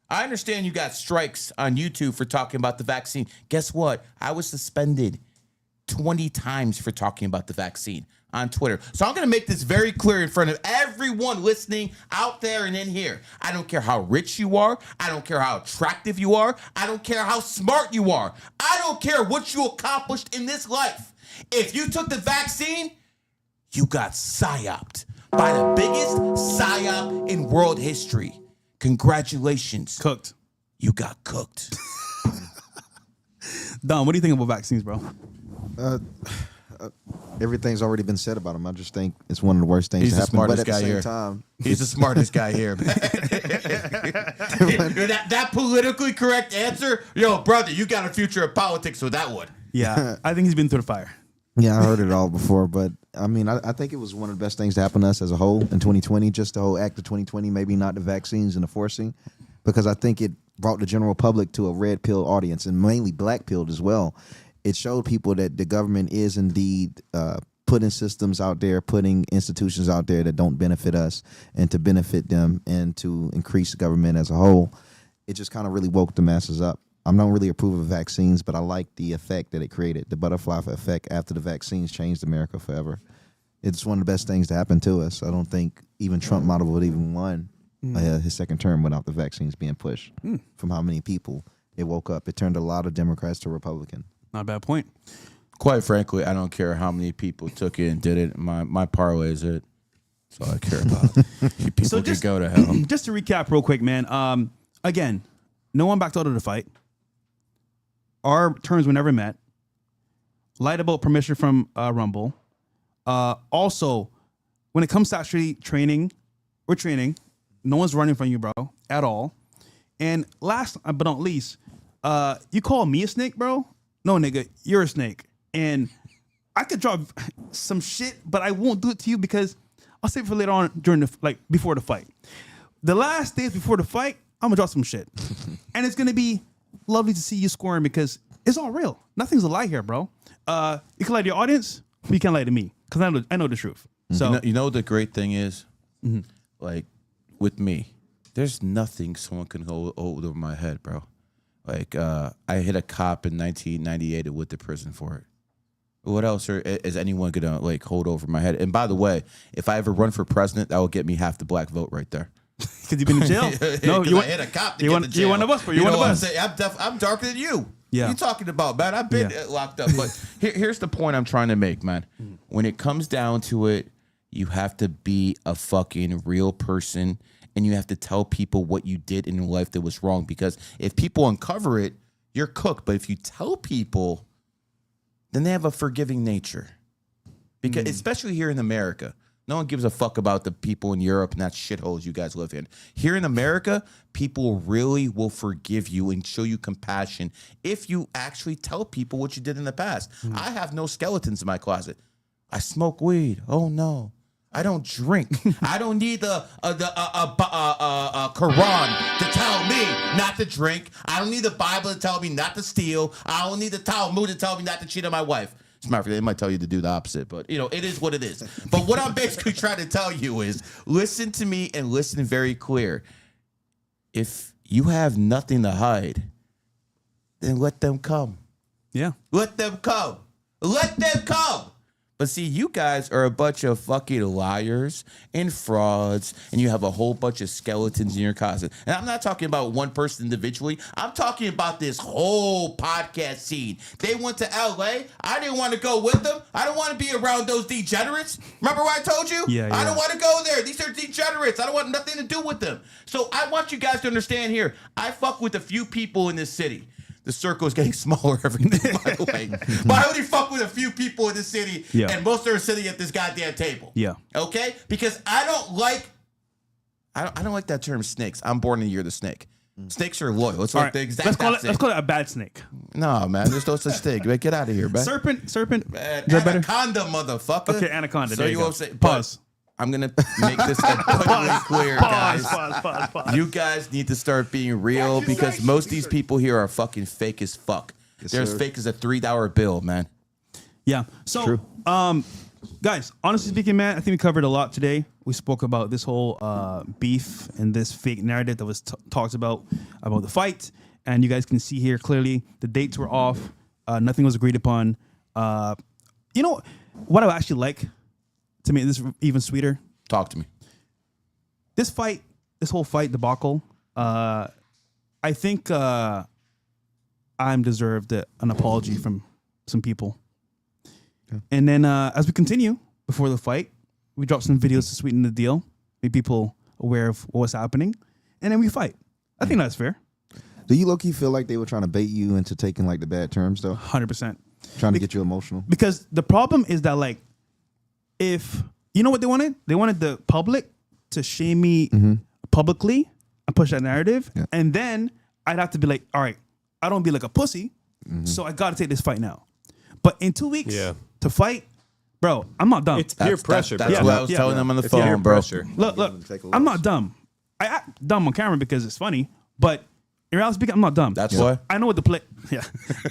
I understand you got strikes on YouTube for talking about the vaccine. Guess what? I was suspended 20 times for talking about the vaccine on Twitter. So I'm going to make this very clear in front of everyone listening out there and in here. I don't care how rich you are. I don't care how attractive you are. I don't care how smart you are. I don't care what you accomplished in this life. If you took the vaccine, you got psyoped by the biggest psyop in world history. Congratulations. Cooked. You got cooked. Don, what do you think about vaccines, bro? Everything's already been said about him. I just think it's one of the worst things He's to the happen. But smartest at the guy same here. time, He's the smartest guy here, man. that politically correct answer, yo, brother, you got a future of politics with that one. Yeah, I think he's been through the fire. yeah, I heard it all before. But I mean, I think it was one of the best things to happen to us as a whole in 2020. Just the whole act of 2020, maybe not the vaccines and the forcing, because I think it brought the general public to a red pill audience and mainly black pilled as well. It showed people that the government is indeed putting systems out there, putting institutions out there that don't benefit us and to benefit them and to increase the government as a whole. It just kind of really woke the masses up. I don't really approve of vaccines, but I like the effect that it created. The butterfly effect after the vaccines changed America forever. It's one of the best things to happen to us. I don't think even Trump might have even won his second term without the vaccines being pushed from how many people it woke up. It turned a lot of Democrats to Republican. Not a bad point. Quite frankly, I don't care how many people took it and did it. My parlay is it. That's all I care about. You people So can go to hell. Just to recap real quick, man. Again, no one backed out of the fight. Our terms were never met. Lied about permission from Rumble. Also, when it comes to actually training, we're training. No one's running from you, bro, at all. And last but not least, you call me a snake, bro? No, nigga, you're a snake. And I could drop some shit, but I won't do it to you because I'll save it for later on before the fight. The last days before the fight, I'm gonna drop some shit. And it's gonna be lovely to see you scoring because it's all real. Nothing's a lie here, bro. You can lie to your audience, but you can't lie to me because I know the truth. So You know the great thing is, like with me, there's nothing someone can hold over my head, bro. Like I hit a cop in 1998 and went to prison for it. What else is anyone gonna like hold over my head? And by the way, if I ever run for president, that will get me half the black vote right there. because you've been in jail. No, I hit a cop to get to jail. You're one of us, bro. You're one of what us. I'm saying? I'm darker than you. Yeah. What are you talking about, man? I've been locked up. But here's the point I'm trying to make, man. When it comes down to it, you have to be a fucking real person and you have to tell people what you did in your life that was wrong. Because if people uncover it, you're cooked. But if you tell people, then they have a forgiving nature. Because especially here in America, no one gives a fuck about the people in Europe and that shitholes you guys live in. Here in America, people really will forgive you and show you compassion if you actually tell people what you did in the past. I have no skeletons in my closet. I smoke weed. Oh no. I don't drink. I don't need the Quran to tell me not to drink. I don't need the Bible to tell me not to steal. I don't need the Talmud to tell me not to cheat on my wife. As a matter of fact, they might tell you to do the opposite, but it is what it is. But what I'm basically trying to tell you is listen to me and listen very clear. If you have nothing to hide, then let them come. Yeah. Let them come. Let them come. But see, you guys are a bunch of fucking liars and frauds, and you have a whole bunch of skeletons in your closet. And I'm not talking about one person individually. I'm talking about this whole podcast scene. They went to LA. I didn't want to go with them. I don't want to be around those degenerates. Remember what I told you? Yeah. I don't want to go there. These are degenerates. I don't want nothing to do with them. So I want you guys to understand here, I fuck with a few people in this city. The circle is getting smaller every day, by the way. But I only fuck with a few people in the city, and most of them are sitting at this goddamn table. Yeah. Okay? Because I don't like that term snakes. I'm born in the year of the snake. Snakes are loyal. It's All like right, the exact let's call it. opposite. Let's call it a bad snake. No, man. There's no such thing. Man, get out of here, man. Serpent. Man, Is that better? anaconda, motherfucker. Okay, anaconda. So There you you go. won't say Pause. I'm gonna make this abundantly clear, guys. Pause. You guys need to start being real because most of these people here are fucking fake as fuck. They're as sir. fake as a $3 bill, man. Yeah. So, guys, honestly speaking, man, I think we covered a lot today. We spoke about this whole beef and this fake narrative that was talked about the fight, and you guys can see here clearly the dates were off. Nothing was agreed upon. You know what I would actually like to make this even sweeter? Talk to me. This whole fight debacle. I think I'm deserved an apology from some people. And then as we continue before the fight, we drop some videos to sweeten the deal, make people aware of what's happening, and then we fight. I think that's fair. Do you low-key feel like they were trying to bait you into taking like the bad terms though? 100%. Trying to get you emotional? Because the problem is that, like, if you know what they wanted the public to shame me publicly and push that narrative, and then I'd have to be like, all right, I don't be like a pussy, so I got to take this fight now. But in 2 weeks to fight, bro, I'm not dumb. It's peer pressure, That's bro. what I was telling them on the It's peer phone, bro. pressure. Look, I'm not dumb. I act dumb on camera because it's funny, but in reality speaking, I'm not dumb. That's why. I know what the play. Yeah,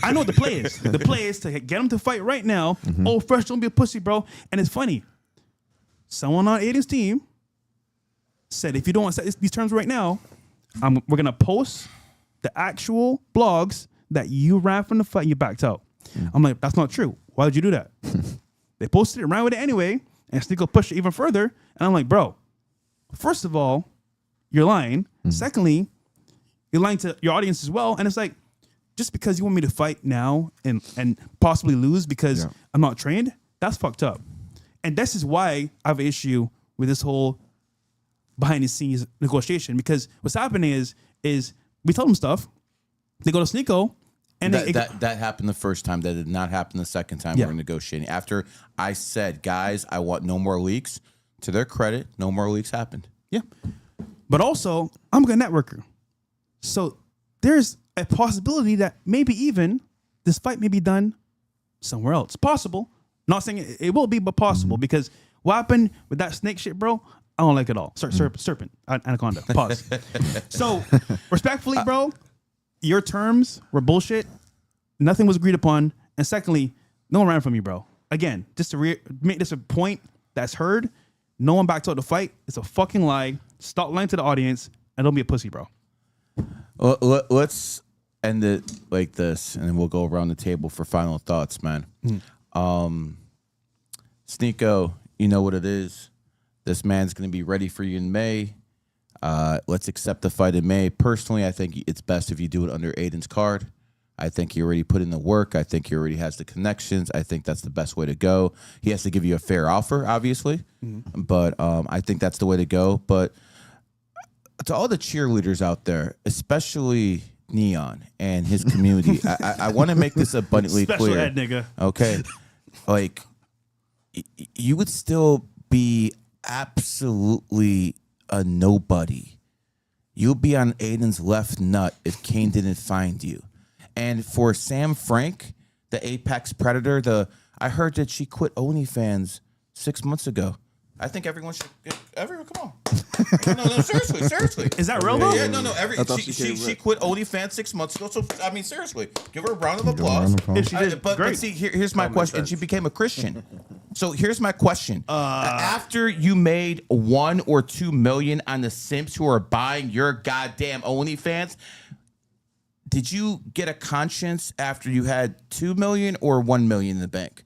I know what the play is. The play is to get him to fight right now. Oh, Fresh, don't be a pussy, bro. And it's funny. Someone on Aiden's team said, if you don't want to set these terms right now, we're gonna post the actual blogs that you ran from the fight and you backed out. I'm like, that's not true. Why would you do that? They posted it, ran with it anyway, and Sneeko pushed it even further. And I'm like, bro, first of all, you're lying. Secondly, you're lying to your audience as well. And it's like, just because you want me to fight now and possibly lose because I'm not trained, that's fucked up. And this is why I have an issue with this whole behind the scenes negotiation, because what's happening is we tell them stuff, they go to Sneeko, and that happened the first time. That did not happen the second time we were negotiating. After I said, guys, I want no more leaks, to their credit, no more leaks happened. Yeah. But also, I'm a good networker. So there's a possibility that maybe even this fight may be done somewhere else. Possible. Not saying it will be, but possible. Because what happened with that snake shit, bro, I don't like it all. Serpent, anaconda. Pause. So, respectfully, bro, your terms were bullshit. Nothing was agreed upon. And secondly, no one ran from you, bro. Again, just to make this a point that's heard, no one backed out the fight. It's a fucking lie. Stop lying to the audience and don't be a pussy, bro. Well, let's end it like this, and then we'll go around the table for final thoughts, man. Sneeko, you know what it is. This man's going to be ready for you in May. Let's accept the fight in May. Personally, I think it's best if you do it under Aiden's card. I think he already put in the work. I think he already has the connections. I think that's the best way to go. He has to give you a fair offer, obviously, but I think that's the way to go. But to all the cheerleaders out there, especially Neon and his community, I want to make this abundantly Special clear. ed, nigga. Okay, like you would still be absolutely a nobody. You'll be on Aiden's left nut if Kane didn't find you. And for Sam Frank, the apex predator, I heard that she quit OnlyFans 6 months ago. I think everyone should. Everyone, come on. No, seriously. Is that real, though? Yeah, no. I thought She quit OnlyFans 6 months ago. So I mean, seriously, give her a round of applause. If she did, But great. see, here's my question. And she became a Christian. So here's my question. After you made 1 or 2 million on the simps who are buying your goddamn OnlyFans, did you get a conscience after you had 2 million or 1 million in the bank?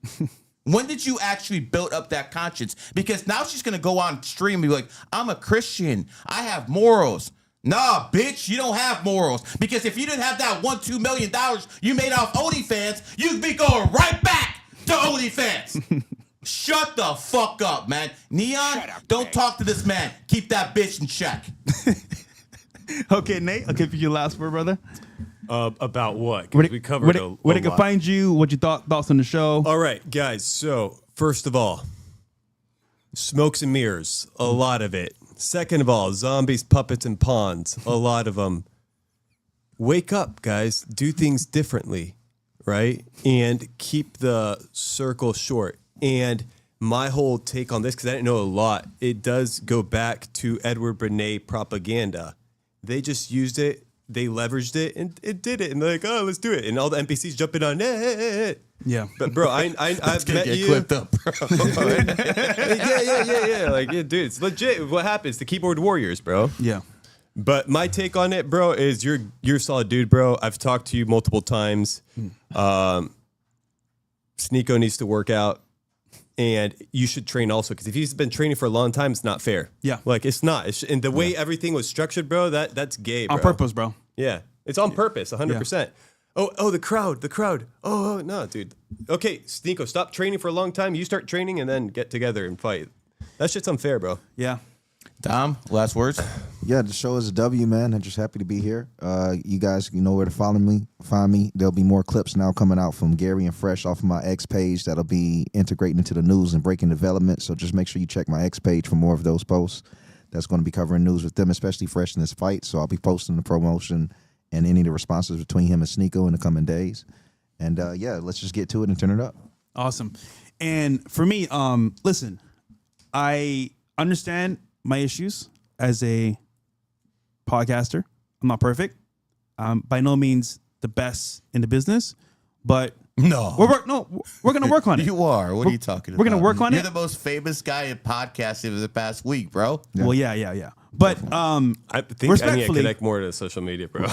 When did you actually build up that conscience? Because now she's gonna go on stream and be like, I'm a Christian. I have morals. Nah, bitch, you don't have morals. Because if you didn't have that $2 million you made off OnlyFans, you'd be going right back to OnlyFans. Shut the fuck up, man. Neon, don't talk to this man. Keep that bitch in check. Okay, Nate, I'll give you your last word, brother. About what? 'Cause we covered where they a can lot. find you, what you thoughts on the show. All right, guys. So, first of all, smokes and mirrors, a lot of it. Second of all, zombies, puppets, and pawns, a lot of them. wake up, guys. Do things differently, right? And keep the circle short. And my whole take on this, because I didn't know a lot, it does go back to Edward Bernays propaganda. They just used it, they leveraged it, and it did it. And they're like, oh, let's do it. And all the NPCs jumping on, Yeah. But bro, I've met Get you. clipped up, bro. yeah. Like, yeah, dude, it's legit. What happens? The keyboard warriors, bro. Yeah. But my take on it, bro, is you're a solid dude, bro. I've talked to you multiple times. Sneeko needs to work out, and you should train also, because if he's been training for a long time, it's not fair. Yeah. Like, it's not. And the way everything was structured, bro, that's gay, bro. On purpose, bro. Yeah, it's on purpose, 100%. Oh, the crowd. Oh, no, dude. Okay, Sneeko, stop training for a long time. You start training and then get together and fight. That shit's unfair, bro. Yeah. Dom, last words. Yeah, the show is a W, man. I'm just happy to be here. You guys, you know where to follow me. Find me. There'll be more clips now coming out from Gary and Fresh off of my X page that'll be integrating into the news and breaking development. So just make sure you check my X page for more of those posts. That's going to be covering news with them, especially Fresh in this fight. So I'll be posting the promotion and any of the responses between him and Sneeko in the coming days. And yeah, let's just get to it and turn it up. Awesome. And for me, listen, I understand my issues as a podcaster. I'm not perfect. By no means the best in the business, but No. we're going to work on it. You are. What are you talking about? We're going to work on You're it. the most famous guy in podcasting of the past week, bro. Well, yeah. But I think I need to respectfully, connect more to social media, bro.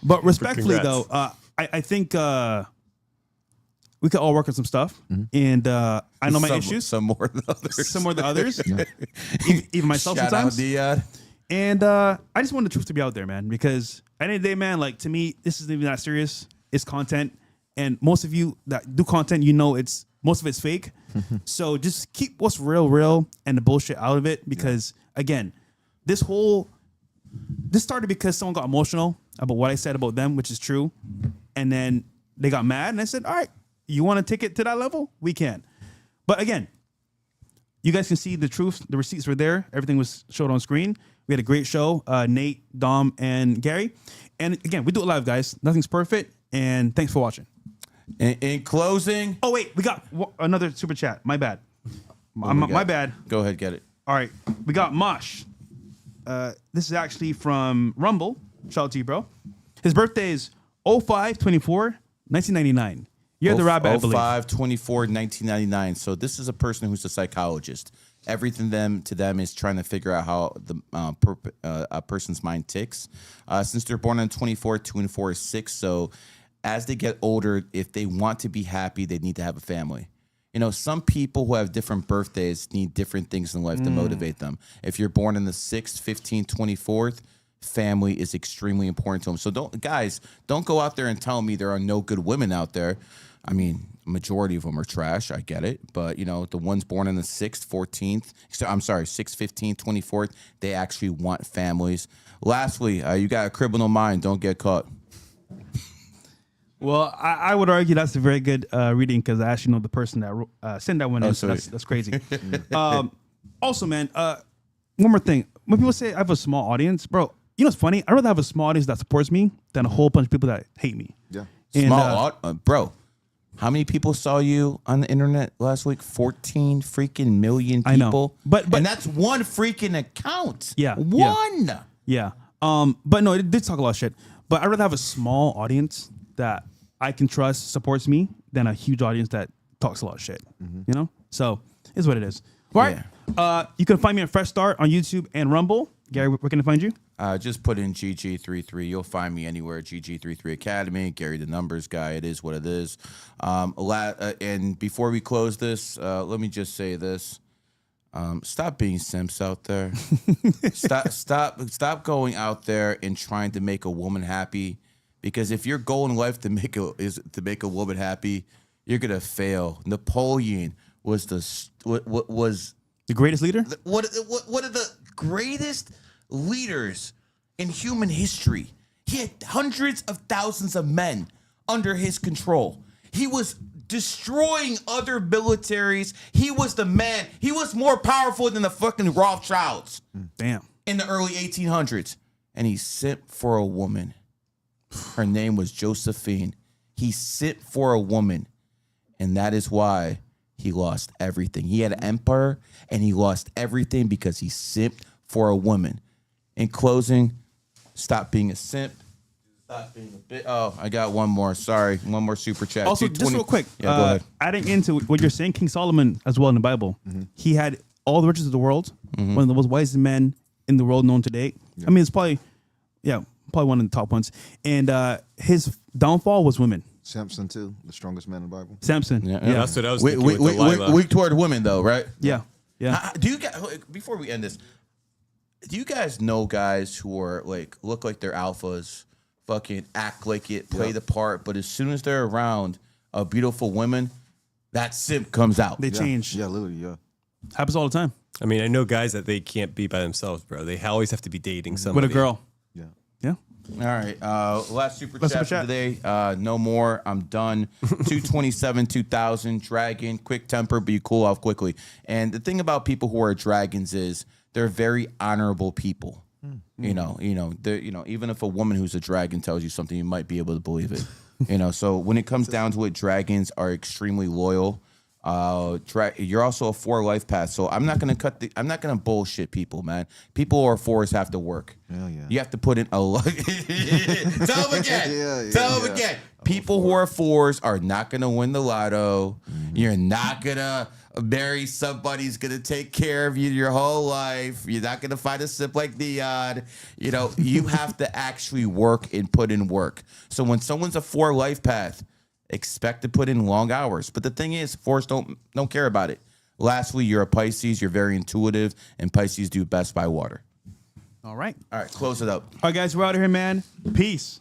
but respectfully Congrats. though, I think we could all work on some stuff, and I know my issues. Some more than others. Some more than others, even myself Shout sometimes. out Dion. And I just want the truth to be out there, man, because at the end of the day, man, like, to me, this isn't even that serious. It's content. And most of you that do content, you know, most of it's fake. So just keep what's real and the bullshit out of it. Because again, this started because someone got emotional about what I said about them, which is true. And then they got mad, and I said, all right, you want to take it to that level? We can. But again, you guys can see the truth. The receipts were there. Everything was showed on screen. We had a great show, Nate, Dom, and Gary. And again, we do it live, guys. Nothing's perfect. And thanks for watching. In closing. Oh, wait. We got another super chat. My bad. My bad. Go ahead, get it. All right. We got Mosh. This is actually from Rumble. Shout out to you, bro. His birthday is 05/24/1999. You're the rabbi, I believe. 05/24/1999. So this is a person who's a psychologist. Everything to them is trying to figure out how a person's mind ticks. Since they're born on 24, 2 and 4 is 6. So as they get older, if they want to be happy, they need to have a family. You know, some people who have different birthdays need different things in life to motivate them. If you're born in the 6th, 15th, 24th, family is extremely important to them. So don't go out there and tell me there are no good women out there. I mean, majority of them are trash. I get it. But, you know, the ones born in the 6th, 14th, 6th, 15th, 24th, they actually want families. Lastly, you got a criminal mind. Don't get caught. Well, I would argue that's a very good reading, because I actually know the person that sent that one in. So sorry. that's crazy. Also, man, one more thing. When people say I have a small audience, bro, you know what's funny? I'd rather have a small audience that supports me than a whole bunch of people that hate me. Yeah. And, Bro, how many people saw you on the internet last week? 14 freaking million people. I know. But and that's one freaking account. Yeah. One. Yeah. But no, it did talk a lot of shit. But I'd rather have a small audience that I can trust supports me than a huge audience that talks a lot of shit. You know? So it's what it is. All right. You can find me at Fresh Start on YouTube and Rumble. Gary, where can I find you? Just put in GG33. You'll find me anywhere. GG33 Academy. Gary the Numbers Guy. It is what it is. And before we close this, let me just say this. Stop being simps out there. Stop going out there and trying to make a woman happy. Because if your goal in life is to make a woman happy, you're gonna fail. Napoleon was the greatest leader. One of the greatest leaders in human history. He had hundreds of thousands of men under his control. He was destroying other militaries. He was the man. He was more powerful than the fucking Rothschilds. Damn. In the early 1800s, and he sent for a woman. Her name was Josephine. He simped for a woman, and that is why he lost everything. He had an empire, and he lost everything because he simped for a woman. In closing, stop being a simp. Stop being a bit. Oh, I got one more. Sorry, one more super chat. Also, just real quick, Yeah, go ahead. adding into what you're saying, King Solomon as well in the Bible, he had all the riches of the world, one of the most wisest men in the world known to date. I mean, it's probably one of the top ones. And his downfall was women. Samson too, the strongest man in the Bible. Samson. Yeah. That's what I was thinking with Delilah. Weak toward women, though, right? Yeah. Do you guys, before we end this, do you guys know guys who are like look like they're alphas, fucking act like it, play the part, but as soon as they're around a beautiful woman, that simp comes out. They change. Yeah, literally, yeah. Happens all the time. I mean, I know guys that they can't be by themselves, bro. They always have to be dating somebody. With a girl. Yeah. Yeah. All right. Last super Last chat super for chat. today. No more. I'm done. 227, 2000. Dragon, quick temper, but you cool off quickly. And the thing about people who are dragons is they're very honorable people. You know, even if a woman who's a dragon tells you something, you might be able to believe it. So when it comes down to it, dragons are extremely loyal. You're also a 4 life path, so I'm not gonna bullshit people, man. People who are 4s have to work. Hell yeah. You have to put in a lot. Tell them again. Tell them again. People who are 4s are not gonna win the lotto. You're not gonna marry somebody who's gonna take care of you your whole life. You're not gonna find a sip like Dion. You have to actually work and put in work. So when someone's a 4 life path, expect to put in long hours. But the thing is, 4s don't care about it. Lastly, you're a Pisces. You're very intuitive, and Pisces do best by water. All right. All right, close it up. All right, guys, we're out of here, man. Peace.